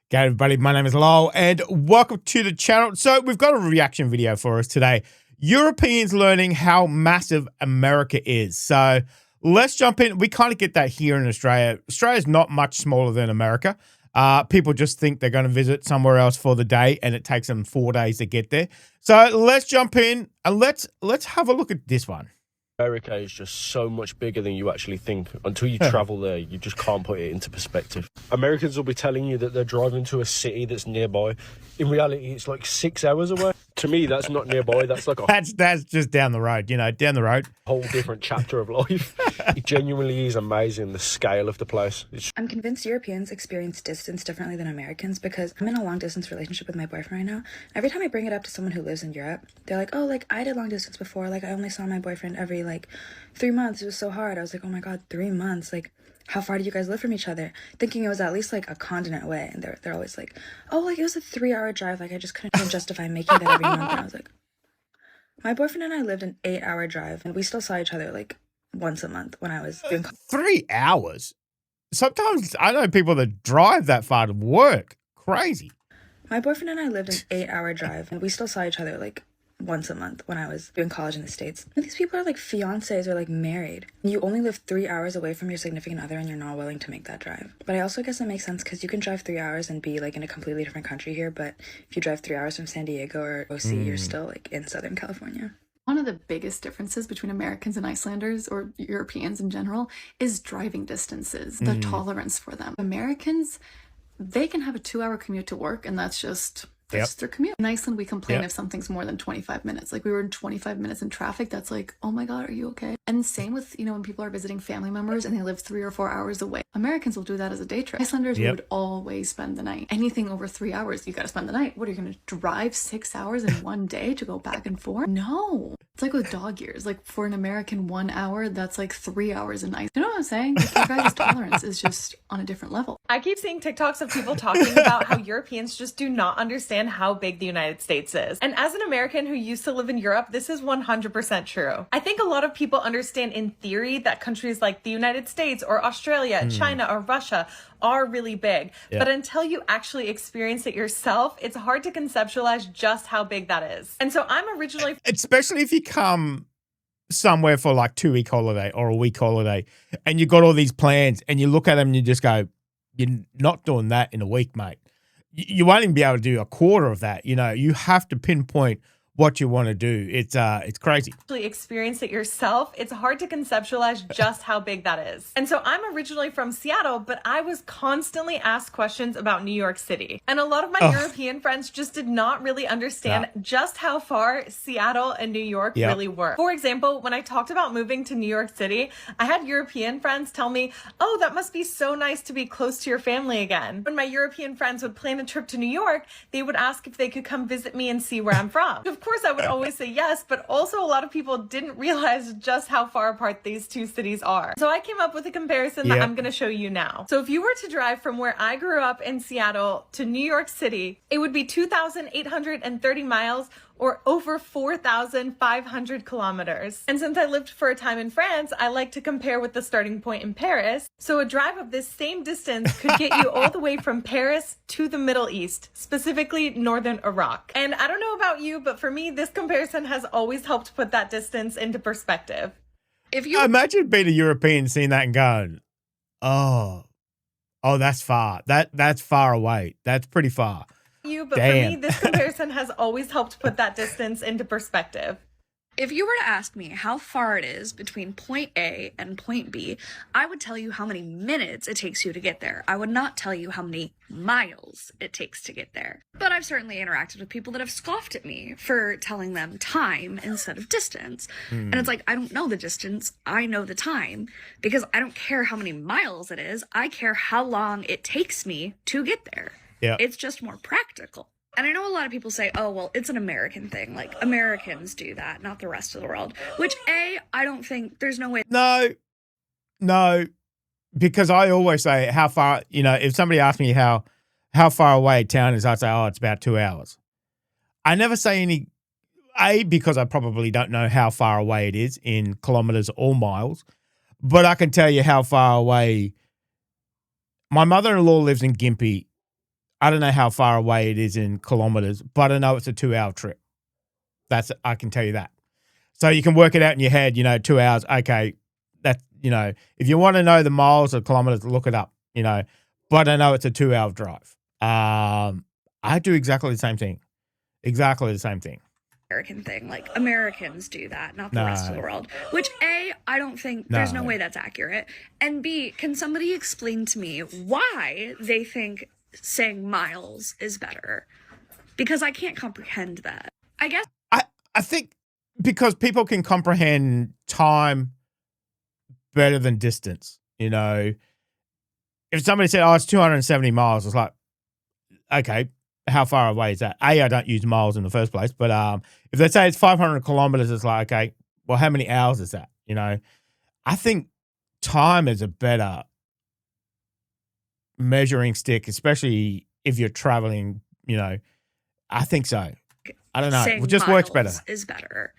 G'day everybody, my name is Lowell and welcome to the channel. So we've got a reaction video for us today. Europeans learning how massive America is. So let's jump in. We kind of get that here in Australia. Australia's not much smaller than America. People just think they're going to visit somewhere else for the day and it takes them 4 days to get there. So let's jump in and let's have a look at this one. America is just so much bigger than you actually think. Until you travel there, you just can't put it into perspective. Americans will be telling you that they're driving to a city that's nearby. In reality, it's like 6 hours away. To me, that's not nearby. That's like a that's just down the road, you know, down the road. Whole different chapter of life. It genuinely is amazing, the scale of the place. I'm convinced Europeans experience distance differently than Americans because I'm in a long distance relationship with my boyfriend right now. Every time I bring it up to someone who lives in Europe, they're like, oh, like I did long distance before. Like I only saw my boyfriend every 3 months. It was so hard. I was like, oh my God, 3 months. Like, how far do you guys live from each other? Thinking it was at least like a continent away. And they're always like, oh, like it was a 3-hour drive. Like I just couldn't even justify making that every month. And I was like, my boyfriend and I lived an 8-hour drive and we still saw each other like once a month when I was doing 3 hours? Sometimes I know people that drive that far to work. Crazy. My boyfriend and I lived an 8-hour drive and we still saw each other like once a month when I was doing college in the States. And these people are like fiancés or like married. You only live 3 hours away from your significant other and you're not willing to make that drive. But I also guess that makes sense because you can drive 3 hours and be like in a completely different country here. But if you drive 3 hours from San Diego or OC, you're still like in Southern California. One of the biggest differences between Americans and Icelanders, or Europeans in general, is driving distances, the tolerance for them. Americans, they can have a 2-hour commute to work and that's just their commute. In Iceland, we complain if something's more than 25 minutes. Like we were in 25 minutes in traffic. That's like, oh my God, are you okay? And same with, when people are visiting family members and they live 3 or 4 hours away. Americans will do that as a day trip. Icelanders would always spend the night. Anything over 3 hours, you got to spend the night. What are you going to drive 6 hours in one day to go back and forth? No. It's like with dog years. Like for an American 1 hour, that's like 3 hours in Iceland. You know what I'm saying? Like your guys' tolerance is just on a different level. I keep seeing TikToks of people talking about how Europeans just do not understand how big the United States is. And as an American who used to live in Europe, this is 100% true. I think a lot of people understand in theory that countries like the United States or Australia, China or Russia are really big. But until you actually experience it yourself, it's hard to conceptualize just how big that is. And so I'm originally... Especially if you come somewhere for like 2-week holiday or a week holiday and you got all these plans and you look at them and you just go, you're not doing that in a week, mate. You won't even be able to do a quarter of that. You have to pinpoint what you want to do. It's crazy. Actually experience it yourself, it's hard to conceptualize just how big that is. And so I'm originally from Seattle, but I was constantly asked questions about New York City. And a lot of my European friends just did not really understand just how far Seattle and New York really were. For example, when I talked about moving to New York City, I had European friends tell me, oh, that must be so nice to be close to your family again. When my European friends would plan a trip to New York, they would ask if they could come visit me and see where I'm from. Of course, I would always say yes, but also a lot of people didn't realize just how far apart these two cities are. So I came up with a comparison that I'm going to show you now. So if you were to drive from where I grew up in Seattle to New York City, it would be 2,830 miles or over 4,500 kilometers. And since I lived for a time in France, I like to compare with the starting point in Paris. So a drive of this same distance could get you all the way from Paris to the Middle East, specifically northern Iraq. And I don't know about you, but for me, this comparison has always helped put that distance into perspective. If you imagine being a European seeing that and going, oh, that's far. That's far away. That's pretty far. But for me, this comparison has always helped put that distance into perspective. If you were to ask me how far it is between point A and point B, I would tell you how many minutes it takes you to get there. I would not tell you how many miles it takes to get there. But I've certainly interacted with people that have scoffed at me for telling them time instead of distance. And it's like, I don't know the distance, I know the time, because I don't care how many miles it is, I care how long it takes me to get there. It's just more practical. And I know a lot of people say, oh, well, it's an American thing. Like, Americans do that, not the rest of the world. Which, I don't think, there's no way. No, because I always say how far, if somebody asks me how far away a town is, I'd say, oh, it's about 2 hours. I never say any, because I probably don't know how far away it is in kilometers or miles, but I can tell you how far away. My mother-in-law lives in Gympie. I don't know how far away it is in kilometers, but I know it's a 2-hour trip. I can tell you that. So you can work it out in your head, 2 hours. Okay, that, if you want to know the miles or kilometers, look it up, but I know it's a 2-hour drive. I do exactly the same thing. Exactly the same thing. American thing. Like, Americans do that, not the rest of the world. Which, A, I don't think, there's no way that's accurate. And B, can somebody explain to me why they think saying miles is better? Because I can't comprehend that. I guess. I think because people can comprehend time better than distance, If somebody said, it's 270 miles, it's like, okay, how far away is that? I don't use miles in the first place, but if they say it's 500 kilometers, it's like, okay, well, how many hours is that? I think time is a better measuring stick, especially if you're traveling, I think so. I don't know. It just works better. Is better.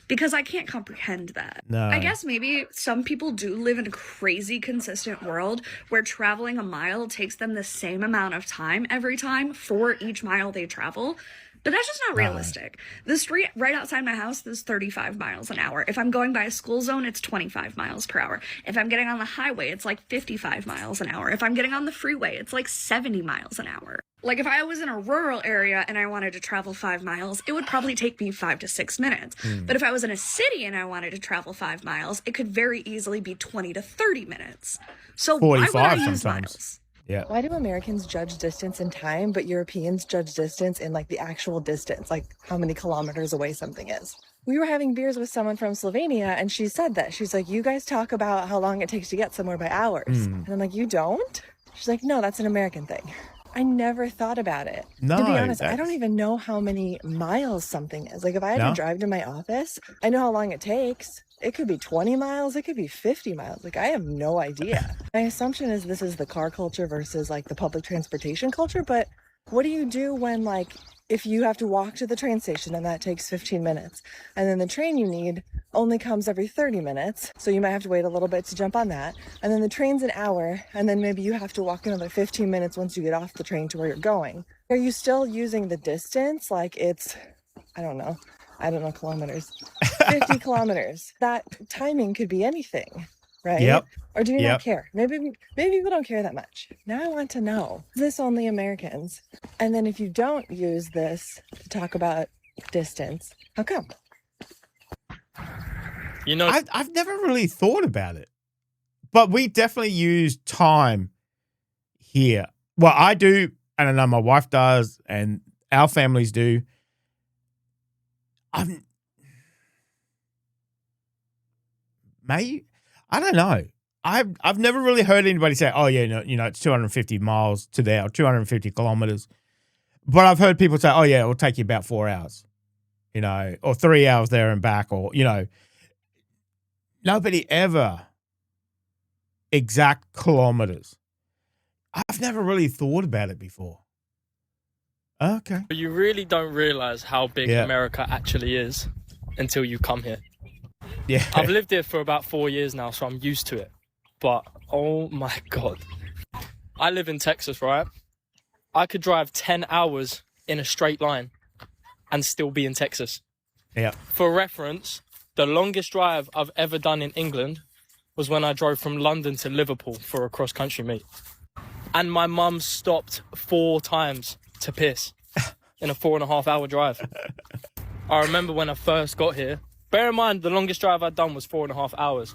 Because I can't comprehend that. No. I guess maybe some people do live in a crazy consistent world where traveling a mile takes them the same amount of time every time for each mile they travel. But that's just not realistic. The street right outside my house is 35 miles an hour. If I'm going by a school zone, it's 25 miles per hour. If I'm getting on the highway, it's like 55 miles an hour. If I'm getting on the freeway, it's like 70 miles an hour. Like, if I was in a rural area and I wanted to travel 5 miles, it would probably take me 5 to 6 minutes. But if I was in a city and I wanted to travel 5 miles, it could very easily be 20 to 30 minutes. So why would I use miles? Yeah. Why do Americans judge distance in time, but Europeans judge distance in like the actual distance, like how many kilometers away something is? We were having beers with someone from Slovenia and she said that. She's like, you guys talk about how long it takes to get somewhere by hours. And I'm like, you don't? She's like, no, that's an American thing. I never thought about it. No, to be honest, I don't even know how many miles something is. Like, if I had to drive to my office, I know how long it takes. It could be 20 miles. It could be 50 miles. Like, I have no idea. My assumption is this is the car culture versus like the public transportation culture. But what do you do when, like, if you have to walk to the train station and that takes 15 minutes, and then the train you need only comes every 30 minutes, so you might have to wait a little bit to jump on that, and then the train's an hour, and then maybe you have to walk another 15 minutes once you get off the train to where you're going. Are you still using the distance like it's, I don't know, kilometers, 50 kilometers? That timing could be anything, right? Yep. Or do you not care? Maybe people don't care that much. Now I want to know, is this only Americans? And then if you don't use this to talk about distance, how come? I've never really thought about it, but we definitely use time here. Well, I do, and I know my wife does, and our families do. I don't know. I've never really heard anybody say, "Oh yeah, it's 250 miles to there, or 250 kilometers." But I've heard people say, "Oh yeah, it'll take you about 4 hours, or 3 hours there and back, or Nobody ever exact kilometers. I've never really thought about it before. Okay. You really don't realize how big America actually is until you come here. Yeah. I've lived here for about 4 years now, so I'm used to it. But, oh my God. I live in Texas, right? I could drive 10 hours in a straight line and still be in Texas. Yeah. For reference, the longest drive I've ever done in England was when I drove from London to Liverpool for a cross-country meet. And my mum stopped 4 times to piss in a 4.5 hour drive. I remember when I first got here, bear in mind the longest drive I'd done was 4.5 hours.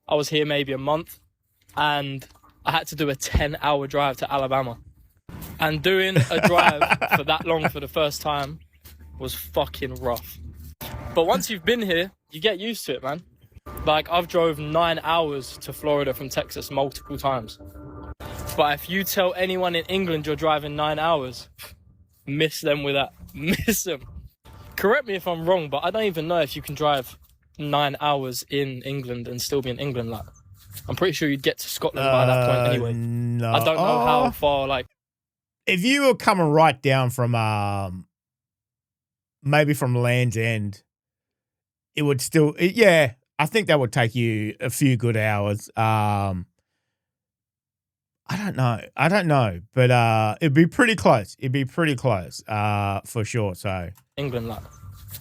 I was here maybe a month and I had to do a 10-hour drive to Alabama. And doing a drive for that long for the first time was fucking rough. But once you've been here, you get used to it, man. Like, I've drove 9 hours to Florida from Texas multiple times. But if you tell anyone in England you're driving 9 hours, miss them with that. Miss them. Correct me if I'm wrong, but I don't even know if you can drive 9 hours in England and still be in England. Like, I'm pretty sure you'd get to Scotland by that point anyway. No. I don't know how far, like... If you were coming right down from, maybe from Land's End, it would still, I think that would take you a few good hours. I I don't know, but it'd be pretty close. For sure. So England, like,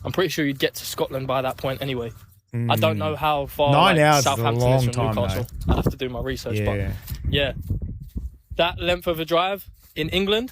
I'm pretty sure you'd get to Scotland by that point anyway. I don't know how far 9 hours is a Southampton long is from time, Newcastle. I'd have to do my research, but yeah, that length of a drive in England,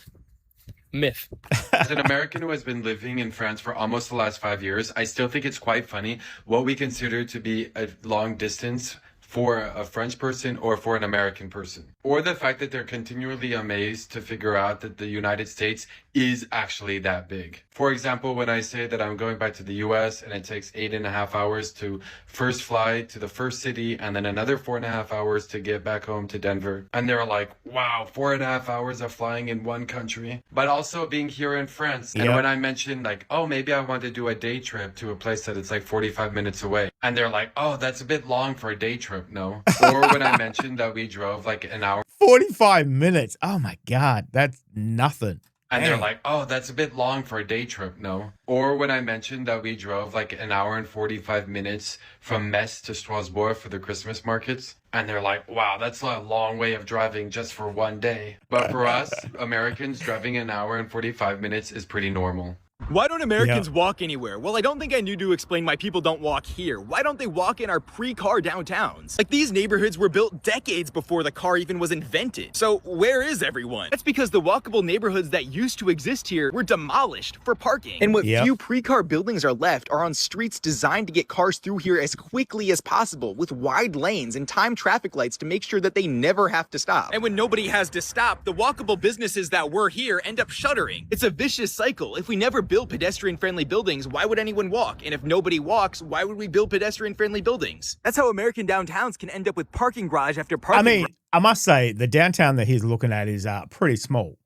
myth. As an American who has been living in France for almost the last 5 years, I still think it's quite funny what we consider to be a long distance for a French person or for an American person. Or the fact that they're continually amazed to figure out that the United States is actually that big. For example, when I say that I'm going back to the US and it takes 8.5 hours to first fly to the first city and then another 4.5 hours to get back home to Denver. And they're like, wow, 4.5 hours of flying in one country. But also being here in France. And when I mentioned like, oh, maybe I want to do a day trip to a place that it's like 45 minutes away. And they're like, oh, that's a bit long for a day trip, no? Or when I mentioned that we drove like an hour. 45 minutes. Oh my God, that's nothing. And they're like, oh, that's a bit long for a day trip, no? Or when I mentioned that we drove like an hour and 45 minutes from Metz to Strasbourg for the Christmas markets. And they're like, wow, that's a long way of driving just for one day. But for us, Americans, driving an hour and 45 minutes is pretty normal. Why don't Americans walk anywhere? Well, I don't think I need to explain why people don't walk here. Why don't they walk in our pre-car downtowns? Like, these neighborhoods were built decades before the car even was invented. So where is everyone? That's because the walkable neighborhoods that used to exist here were demolished for parking. And what few pre-car buildings are left are on streets designed to get cars through here as quickly as possible, with wide lanes and timed traffic lights to make sure that they never have to stop. And when nobody has to stop, the walkable businesses that were here end up shuttering. It's a vicious cycle. If we never build pedestrian-friendly buildings, why would anyone walk? And if nobody walks, why would we build pedestrian-friendly buildings? That's how American downtowns can end up with parking garage after parking. I mean, I must say the downtown that he's looking at is pretty small.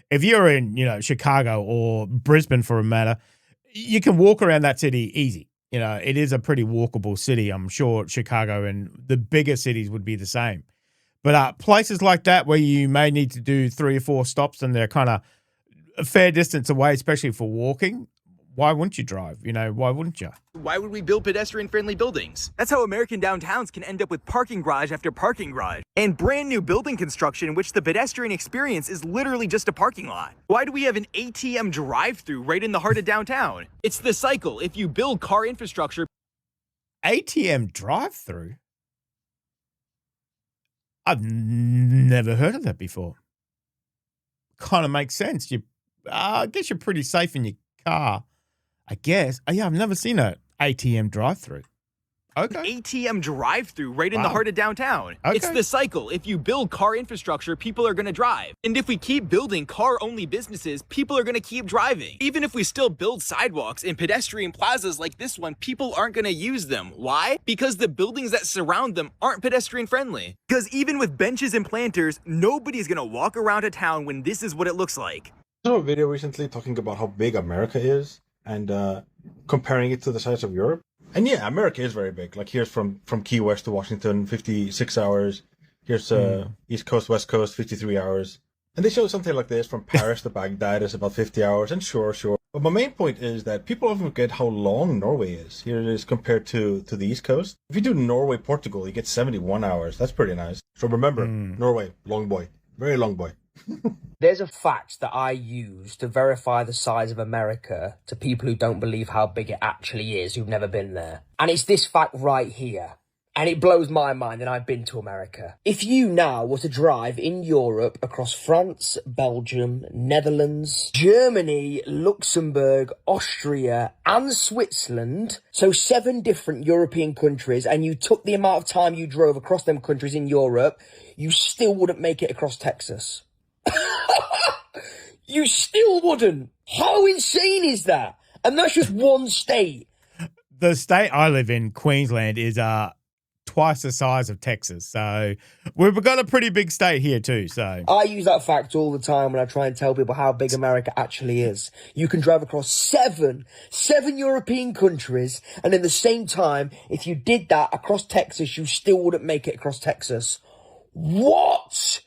If you're in, Chicago or Brisbane for a matter, you can walk around that city easy. It is a pretty walkable city. I'm sure Chicago and the bigger cities would be the same. But places like that where you may need to do 3 or 4 stops and they're kind of a fair distance away, especially for walking, why wouldn't you drive? Why wouldn't you? Why would we build pedestrian-friendly buildings? That's how American downtowns can end up with parking garage after parking garage and brand new building construction in which the pedestrian experience is literally just a parking lot. Why do we have an ATM drive-through right in the heart of downtown? It's the cycle. If you build car infrastructure... ATM drive-through? I've never heard of that before. Kind of makes sense. I guess you're pretty safe in your car. I guess. Yeah, I've never seen an ATM drive-through. Okay. ATM drive-through right in the heart of downtown. Okay. It's the cycle. If you build car infrastructure, people are going to drive. And if we keep building car-only businesses, people are going to keep driving. Even if we still build sidewalks and pedestrian plazas like this one, people aren't going to use them. Why? Because the buildings that surround them aren't pedestrian-friendly. Because even with benches and planters, nobody's going to walk around a town when this is what it looks like. I saw a video recently talking about how big America is and comparing it to the size of Europe. And yeah, America is very big. Like here's from Key West to Washington, 56 hours. Here's East Coast, West Coast, 53 hours. And they show something like this from Paris to Baghdad is about 50 hours. And sure. But my main point is that people often forget how long Norway is. Here it is compared to the East Coast. If you do Norway, Portugal, you get 71 hours. That's pretty nice. So remember, Norway, long boy. Very long boy. There's a fact that I use to verify the size of America to people who don't believe how big it actually is, who've never been there. And it's this fact right here. And it blows my mind that I've been to America. If you now were to drive in Europe across France, Belgium, Netherlands, Germany, Luxembourg, Austria, and Switzerland, so 7 different European countries, and you took the amount of time you drove across them countries in Europe, you still wouldn't make it across Texas. You still wouldn't. How insane is that? And that's just one state. The state I live in, Queensland, is twice the size of Texas. So we've got a pretty big state here too. So I use that fact all the time when I try and tell people how big America actually is. You can drive across seven European countries, and in the same time, if you did that across Texas, you still wouldn't make it across Texas. What?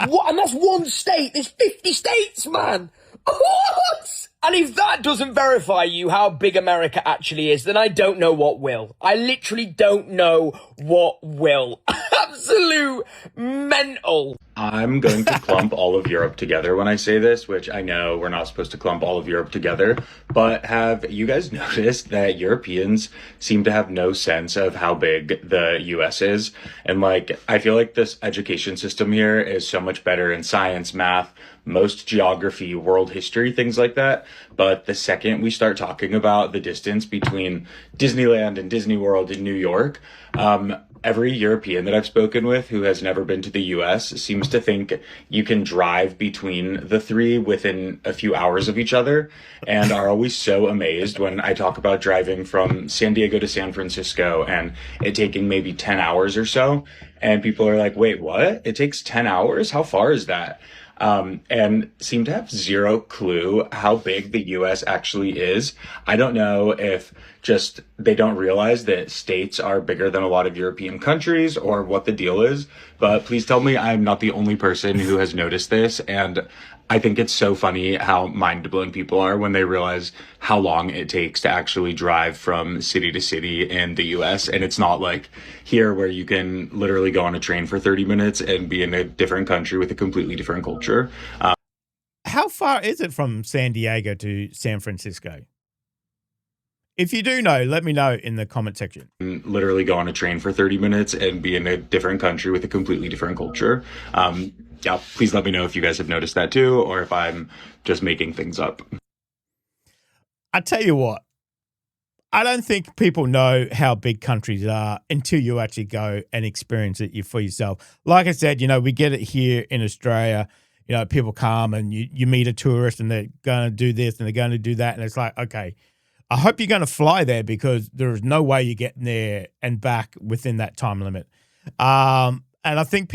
What? And that's one state. There's 50 states, man. What? And if that doesn't verify you how big America actually is, then I don't know what will. I literally don't know what will. I'm absolute mental. I'm going to clump all of Europe together when I say this, which I know we're not supposed to clump all of Europe together, but have you guys noticed that Europeans seem to have no sense of how big the US is? And like, I feel like this education system here is so much better in science, math, most geography, world history, things like that. But the second we start talking about the distance between Disneyland and Disney World in New York, every European that I've spoken with who has never been to the US seems to think you can drive between the three within a few hours of each other, and are always so amazed when I talk about driving from San Diego to San Francisco and it taking maybe 10 hours or so. And people are like, wait, what? It takes 10 hours? How far is that? And seem to have zero clue how big the US actually is. I don't know if just they don't realize that states are bigger than a lot of European countries or what the deal is, but please tell me I'm not the only person who has noticed this. And I think it's so funny how mind-blowing people are when they realize how long it takes to actually drive from city to city in the US. And it's not like here where you can literally go on a train for 30 minutes and be in a different country with a completely different culture. How far is it from San Diego to San Francisco? If you do know, let me know in the comment section. Literally go on a train for 30 minutes and be in a different country with a completely different culture. Yeah, please let me know if you guys have noticed that too, or if I'm just making things up. I tell you what, I don't think people know how big countries are until you actually go and experience it for yourself. Like I said, we get it here in Australia. People come and you meet a tourist and they're going to do this and they're going to do that. And it's like, okay, I hope you're going to fly there because there is no way you're getting there and back within that time limit. And I think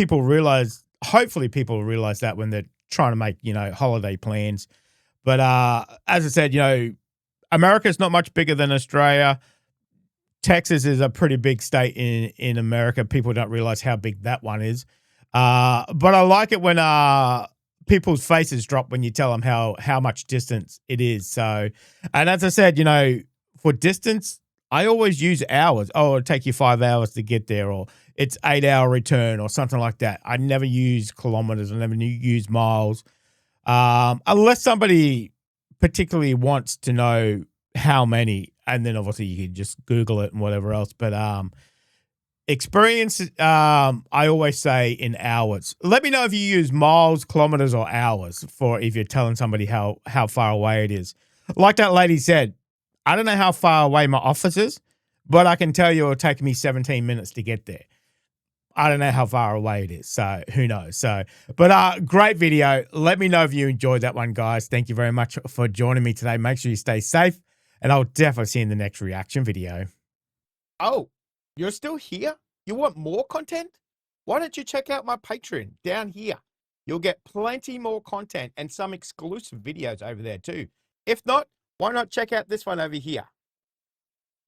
hopefully people realize that when they're trying to make, holiday plans. But as I said, America's not much bigger than Australia. Texas is a pretty big state in America. People don't realize how big that one is. But I like it when people's faces drop when you tell them how much distance it is. So, and as I said, for distance, I always use hours. Oh, it'll take you 5 hours to get there, or it's 8-hour return or something like that. I never use kilometers. I never use miles. Unless somebody particularly wants to know how many, and then obviously you can just Google it and whatever else. But experience, I always say in hours. Let me know if you use miles, kilometers, or hours for if you're telling somebody how far away it is. Like that lady said, I don't know how far away my office is, but I can tell you it'll take me 17 minutes to get there. I don't know how far away it is, so who knows? But great video. Let me know if you enjoyed that one, guys. Thank you very much for joining me today. Make sure you stay safe, and I'll definitely see you in the next reaction video. Oh, you're still here? You want more content? Why don't you check out my Patreon down here? You'll get plenty more content and some exclusive videos over there too. If not, why not check out this one over here?